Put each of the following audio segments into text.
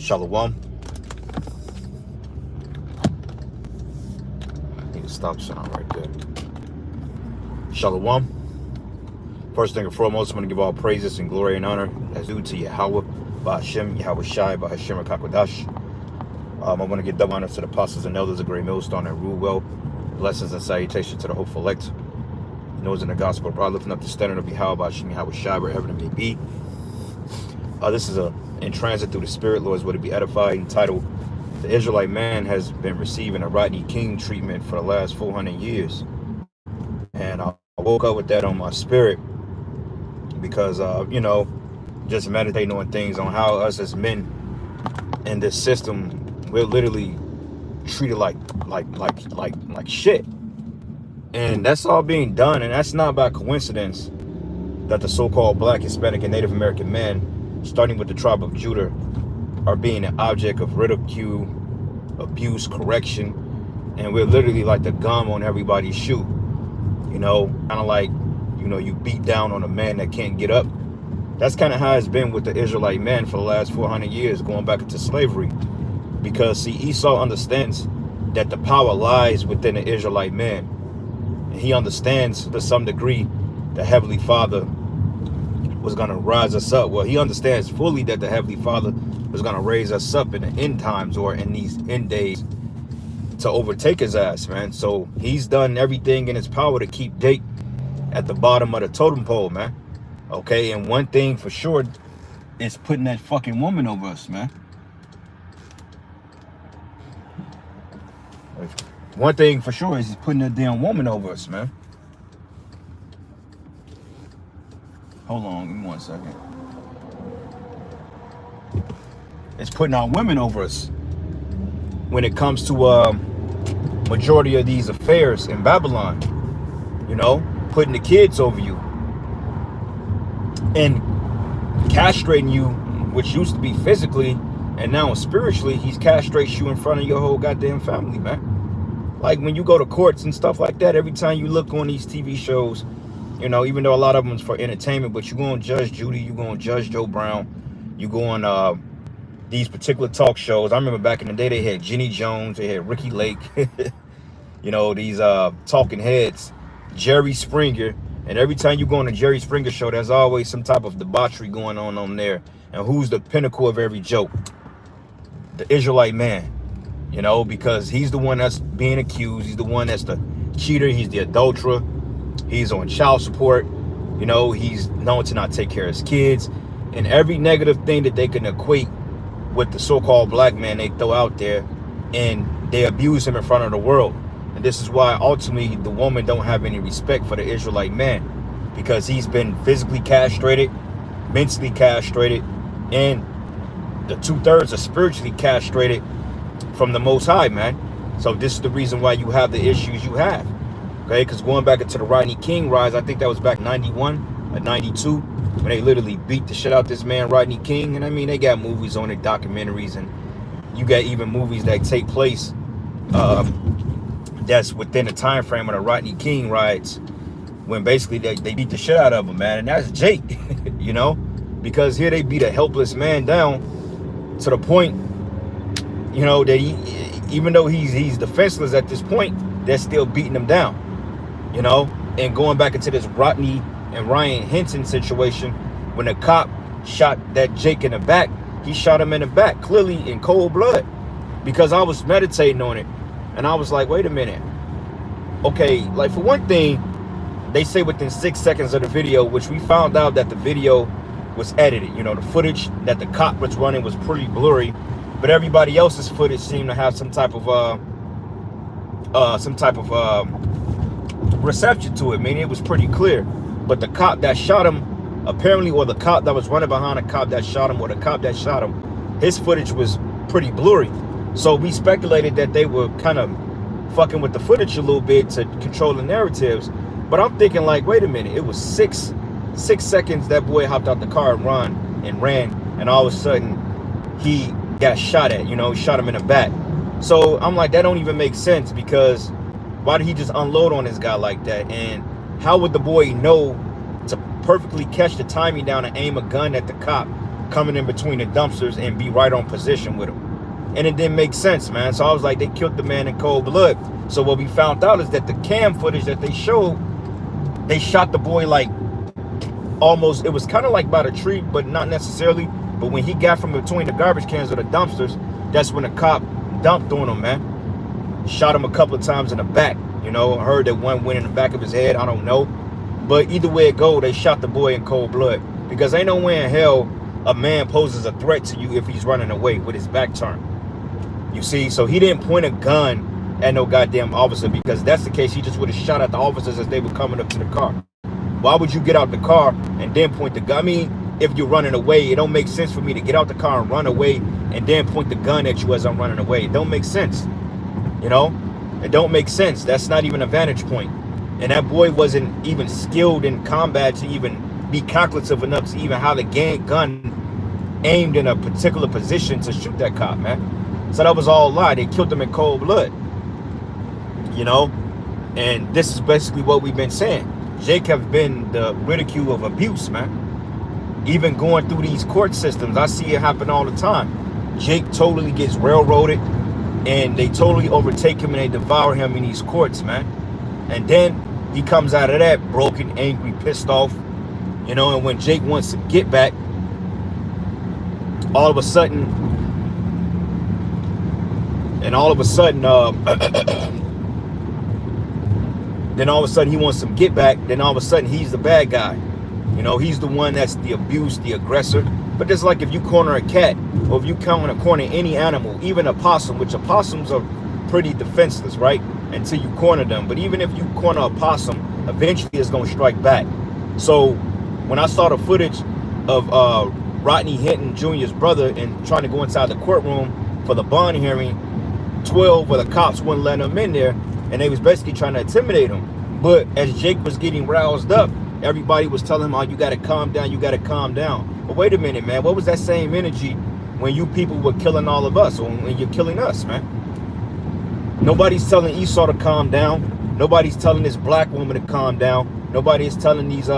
Shalom. Need a stop sign right there. Shalom. First thing and foremost, I'm going to give all praises and glory and honor as due to Yahweh, Ba'Hashem, Yahweh Shai, Ba'Hashem, Kakodash. I want to give double honor to the apostles and elders of Great Millstone and rule well. Blessings and salutations to the hopeful elect. Knows in the gospel, broad, lifting up the standard of Yahweh, Ba'Hashem, Yahweh Shai, wherever it may be. This is in transit through the Spirit, Lord, is what to be edified, entitled, The Israelite Man Has Been Receiving a Rodney King Treatment for the Last 400 Years. And I woke up with that on my spirit because, just meditating on things, on how us as men in this system, we're literally treated like shit. And that's all being done, and that's not by coincidence that the so-called Black, Hispanic, and Native American men, starting with the tribe of Judah, are being an object of ridicule, abuse, correction, and we're literally like the gum on everybody's shoe. Kind of like, you beat down on a man that can't get up. That's kind of how it's been with the Israelite man for the last 400 years, going back into slavery. Because, see, Esau understands that the power lies within the Israelite man. And he understands to some degree the Heavenly Father was going to rise us up. Well, he understands fully that the Heavenly Father was going to raise us up in the end times, or in these end days, to overtake his ass, man. So he's done everything in his power to keep Jake at the bottom of the totem pole, man. Okay, and one thing for sure is putting that fucking woman over us, man. One thing for sure is he's putting that damn woman over us, man. Hold on, give me 1 second. It's putting our women over us when it comes to majority of these affairs in Babylon. Putting the kids over you and castrating you, which used to be physically, and now spiritually, he's castrates you in front of your whole goddamn family, man. Like when you go to courts and stuff like that, every time you look on these TV shows, even though a lot of them is for entertainment, but you go on Judge Judy, you go on Judge Joe Brown, you go on these particular talk shows. I remember back in the day, they had Jenny Jones, they had Ricky Lake, these talking heads, Jerry Springer. And every time you go on a Jerry Springer show, there's always some type of debauchery going on there. And who's the pinnacle of every joke? The Israelite man, because he's the one that's being accused. He's the one that's the cheater. He's the adulterer. He's on child support. He's known to not take care of his kids. And every negative thing that they can equate with the so-called black man they throw out there, and they abuse him in front of the world. And this is why ultimately the woman don't have any respect for the Israelite man, because he's been physically castrated, mentally castrated, and the 2/3 are spiritually castrated from the Most High, man. So this is the reason why you have the issues you have. Okay, because going back into the Rodney King rise, I think that was back 91 or 92, when they literally beat the shit out this man, Rodney King. And I mean, they got movies on it, documentaries, and you got even movies that take place that's within the time frame of the Rodney King riots, when basically they beat the shit out of him, man. And that's Jake, because here they beat a helpless man down to the point, that he, even though he's defenseless at this point, they're still beating him down, and going back into this Rodney and Ryan Hinton situation, when the cop shot that Jake in the back, he shot him in the back, clearly in cold blood, because I was meditating on it. And I was like, wait a minute. Okay, like for one thing, they say within 6 seconds of the video, which we found out that the video was edited. The footage that the cop was running was pretty blurry, but everybody else's footage seemed to have some type of reception to it. I mean, it was pretty clear. But the cop that shot him, apparently, or the cop that was running behind the cop that shot him, or the cop that shot him, his footage was pretty blurry. So we speculated that they were kind of fucking with the footage a little bit to control the narratives. But I'm thinking, like, wait a minute, it was six seconds that boy hopped out the car and ran, and all of a sudden he got shot at, shot him in the back. So I'm like, that don't even make sense, because why did he just unload on this guy like that? And how would the boy know to perfectly catch the timing down and aim a gun at the cop coming in between the dumpsters and be right on position with him. And it didn't make sense, man. So I was like, they killed the man in cold blood. So what we found out is that the cam footage that they showed, they shot the boy like almost, it was kind of like by the tree, but not necessarily. But when he got from between the garbage cans or the dumpsters, that's when the cop dumped on him, man. Shot him a couple of times in the back. You know, I heard that one went in the back of his head. I don't know. But either way it go, they shot the boy in cold blood. Because ain't no way in hell a man poses a threat to you if he's running away with his back turned. You see, so he didn't point a gun at no goddamn officer, because that's the case, he just would have shot at the officers as they were coming up to the car. Why would you get out the car and then point the gun? I mean, if you're running away, it don't make sense for me to get out the car and run away and then point the gun at you as I'm running away. It don't make sense. You know, it don't make sense. That's not even a vantage point. And that boy wasn't even skilled in combat to even be calculative enough to even have the gun aimed in a particular position to shoot that cop, man. So that was all a lie. They killed him in cold blood. You know? And this is basically what we've been saying. Jake have been the ridicule of abuse, man. Even going through these court systems, I see it happen all the time. Jake totally gets railroaded, and they totally overtake him and they devour him in these courts, man. And then he comes out of that broken, angry, pissed off. You know, and when Jake wants to get back, all of a sudden, then all of a sudden he wants some get back. Then all of a sudden he's the bad guy. You know, he's the one that's the abuse, the aggressor. But just like if you corner a cat, or if you corner any animal, even a possum, which opossums are pretty defenseless, right? Until you corner them. But even if you corner a possum, eventually it's going to strike back. So when I saw the footage of Rodney Hinton Jr.'s brother and trying to go inside the courtroom for the bond hearing, 12 of the cops wouldn't let him in there, and they was basically trying to intimidate him. But as Jake was getting roused up, everybody was telling him, oh, you got to calm down, you got to calm down. But wait a minute, man, what was that same energy when you people were killing all of us, or when you're killing us, man? Nobody's telling Esau to calm down. Nobody's telling this black woman to calm down. Nobody is telling these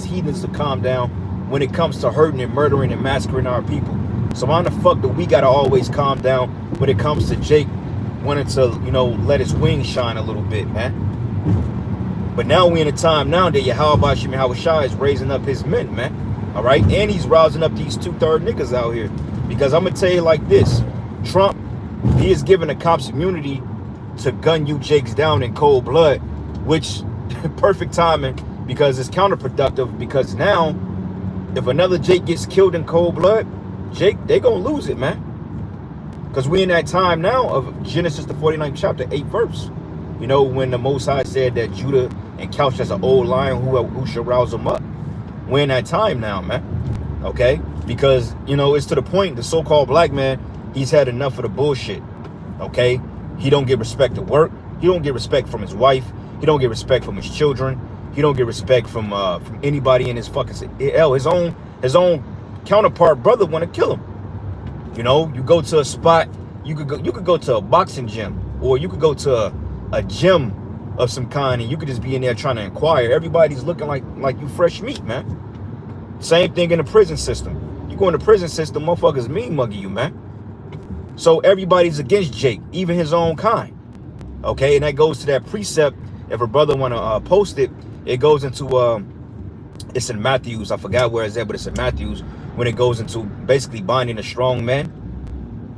heathens to calm down when it comes to hurting and murdering and massacring our people. So why the fuck do we got to always calm down when it comes to Jake wanted to, you know, let his wings shine a little bit, man? But now we in a time now that Yahweh Shai is raising up his men, man. All right, and he's rousing up these 2/3 niggas out here. Because I'm gonna tell you like this: Trump, he is giving the cops immunity to gun you Jakes down in cold blood, which perfect timing, because it's counterproductive. Because now, if another Jake gets killed in cold blood, Jake, they gonna lose it, man. Because we in that time now of Genesis the 49th chapter, 8th verse. You know, when the Most High said that Judah and couched as an old lion, who shall rouse them up. We're in that time now, man. Okay? Because, you know, it's to the point, the so-called black man, he's had enough of the bullshit. Okay? He don't get respect at work. He don't get respect from his wife. He don't get respect from his children. He don't get respect from anybody in his fucking his own counterpart brother want to kill him. You know, you go to a spot, you could go to a boxing gym, or you could go to a gym of some kind, and you could just be in there trying to inquire. Everybody's looking like you fresh meat, man. Same thing in the prison system. You go in the prison system, motherfuckers mean muggy you, man. So everybody's against Jake, even his own kind. Okay, and that goes to that precept. If a brother want to post it, it goes into it's in Matthews. I forgot where it's at, but it's in Matthews, when it goes into basically binding a strong man.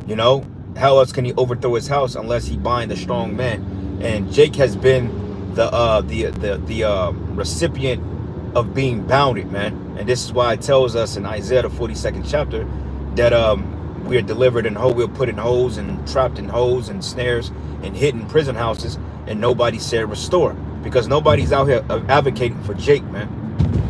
You know, how else can he overthrow his house unless he bind a strong man? And Jake has been the recipient of being bounded, man. And this is why it tells us in Isaiah the 42nd chapter that we are delivered in we're put in holes and trapped in holes and snares and hidden prison houses, and nobody said restore, because nobody's out here advocating for Jake, man.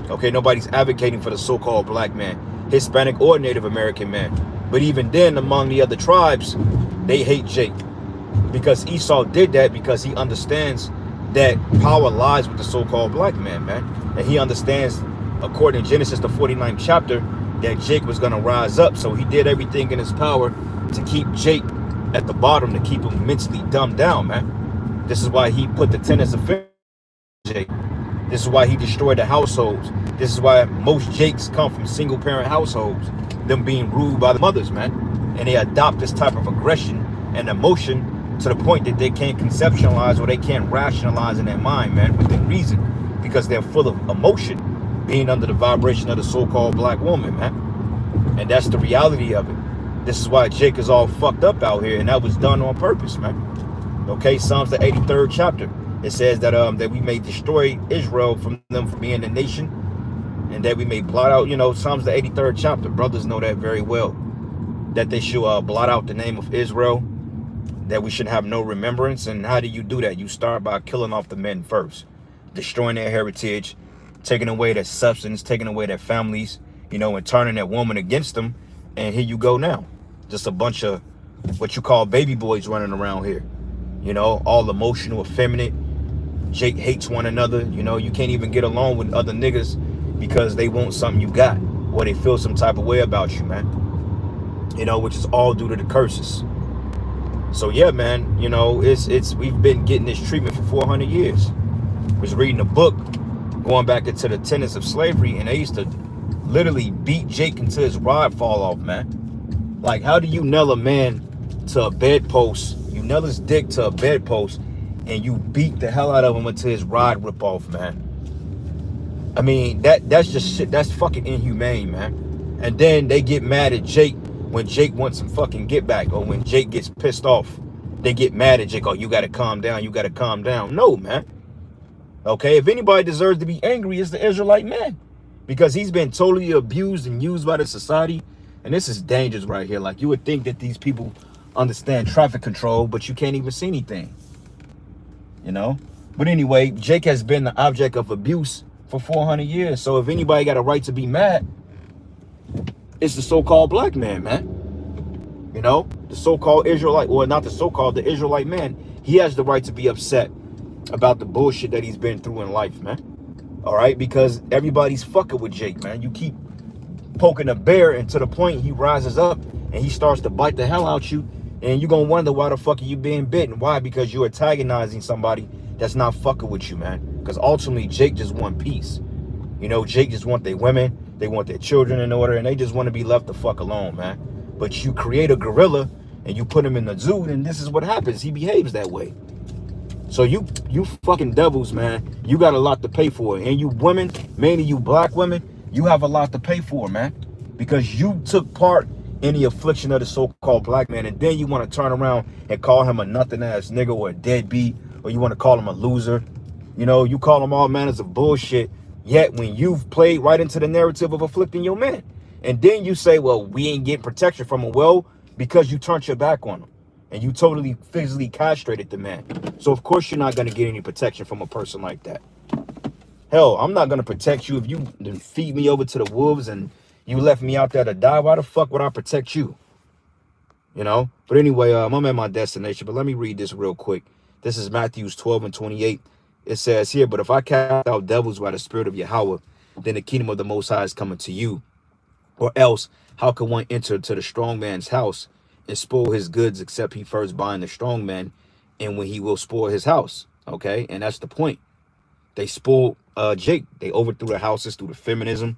Okay, nobody's advocating for the so-called black man, Hispanic or Native American man. But even then, among the other tribes, they hate Jake, because Esau did that because he understands that power lies with the so-called black man, man. And he understands, according to Genesis the 49th chapter, that Jake was going to rise up. So he did everything in his power to keep Jake at the bottom, to keep him mentally dumbed down, man. This is why he put the tenets of Jake. This is why he destroyed the households. This is why most Jakes come from single-parent households, them being ruled by the mothers, man. And they adopt this type of aggression and emotion to the point that they can't conceptualize or they can't rationalize in their mind, man, within reason, because they're full of emotion, being under the vibration of the so-called black woman, man. And that's the reality of it. This is why Jake is all fucked up out here, and that was done on purpose, man. Okay, Psalms the 83rd chapter. It says that that we may destroy Israel from them from being a nation, and that we may blot out, Psalms the 83rd chapter. Brothers know that very well. That they should blot out the name of Israel, that we should have no remembrance. And how do you do that? You start by killing off the men first, destroying their heritage, taking away their substance, taking away their families, and turning that woman against them. And here you go now. Just a bunch of what you call baby boys running around here. All emotional, effeminate. Jake hates one another. You can't even get along with other niggas because they want something you got, or they feel some type of way about you, man. Which is all due to the curses. So yeah, man, we've been getting this treatment for 400 years. I was reading a book going back into the tenets of slavery, and they used to literally beat Jake until his rod fall off, man. Like, how do you nail a man to a bedpost? You nail his dick to a bedpost, and you beat the hell out of him until his rod rip off, man. I mean, that's just shit. That's fucking inhumane, man. And then they get mad at Jake when Jake wants some fucking get back, or when Jake gets pissed off. They get mad at Jake. Oh, you gotta calm down. You gotta calm down. No, man. Okay, if anybody deserves to be angry, it's the Israelite man, because he's been totally abused and used by the society. And this is dangerous right here. Like, you would think that these people understand traffic control, but you can't even see anything. But anyway, Jake has been the object of abuse for 400 years. So if anybody got a right to be mad, it's the so-called black man, man. The so-called Israelite, or not the so-called, the Israelite man. He has the right to be upset about the bullshit that he's been through in life, man. All right, because everybody's fucking with Jake, man. You keep poking a bear, and to the point he rises up and he starts to bite the hell out you, and you're gonna wonder why the fuck are you being bitten. Why? Because you're antagonizing somebody that's not fucking with you, man. Because ultimately Jake just want peace. Jake just want their women, they want their children in order, and they just want to be left the fuck alone, man. But you create a gorilla and you put him in the zoo, and this is what happens. He behaves that way. So you fucking devils, man, you got a lot to pay for. And you women, mainly you black women, you have a lot to pay for, man. Because you took part in the affliction of the so-called black man, and then you want to turn around and call him a nothing-ass nigga, or a deadbeat, or you want to call him a loser. You call him all manners of bullshit, yet when you've played right into the narrative of afflicting your men. And then you say, well, we ain't getting protection from him. Well, because you turned your back on him. And you totally physically castrated the man. So of course you're not going to get any protection from a person like that. Hell, I'm not going to protect you if you feed me over to the wolves and you left me out there to die. Why the fuck would I protect you? But anyway, I'm at my destination. But let me read this real quick. This is Matthew 12:28. It says here, but if I cast out devils by the spirit of Yahweh, then the kingdom of the Most High is coming to you. Or else, how can one enter to the strong man's house and spoil his goods, except he first bind the strong man, and when he will spoil his house? Okay, and that's the point. They spoiled Jake. They overthrew the houses through the feminism.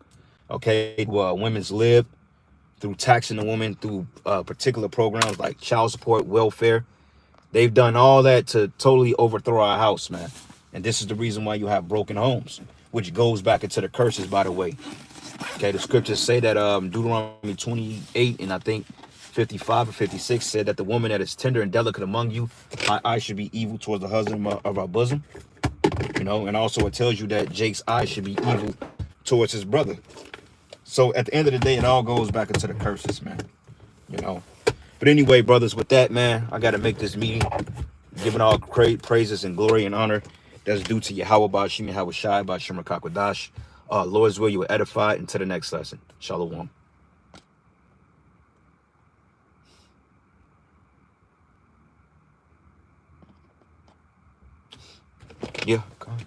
Okay, women's lib, through taxing the woman, through particular programs like child support, welfare. They've done all that to totally overthrow our house, man. And this is the reason why you have broken homes, which goes back into the curses, by the way. Okay, the scriptures say that Deuteronomy 28 and I think 55 or 56 said that the woman that is tender and delicate among you, my eye should be evil towards the husband of our bosom. And also it tells you that Jake's eye should be evil towards his brother. So at the end of the day, it all goes back into the curses, man. But anyway, brothers, with that, man, I got to make this meeting, giving all great praises and glory and honor that's due to Yahweh Ba'ashim, Yahweh Shai, Ba'ashim Rakakwadash. Lord's will, you will edify. Until the next lesson. Shalom. Yeah, come on.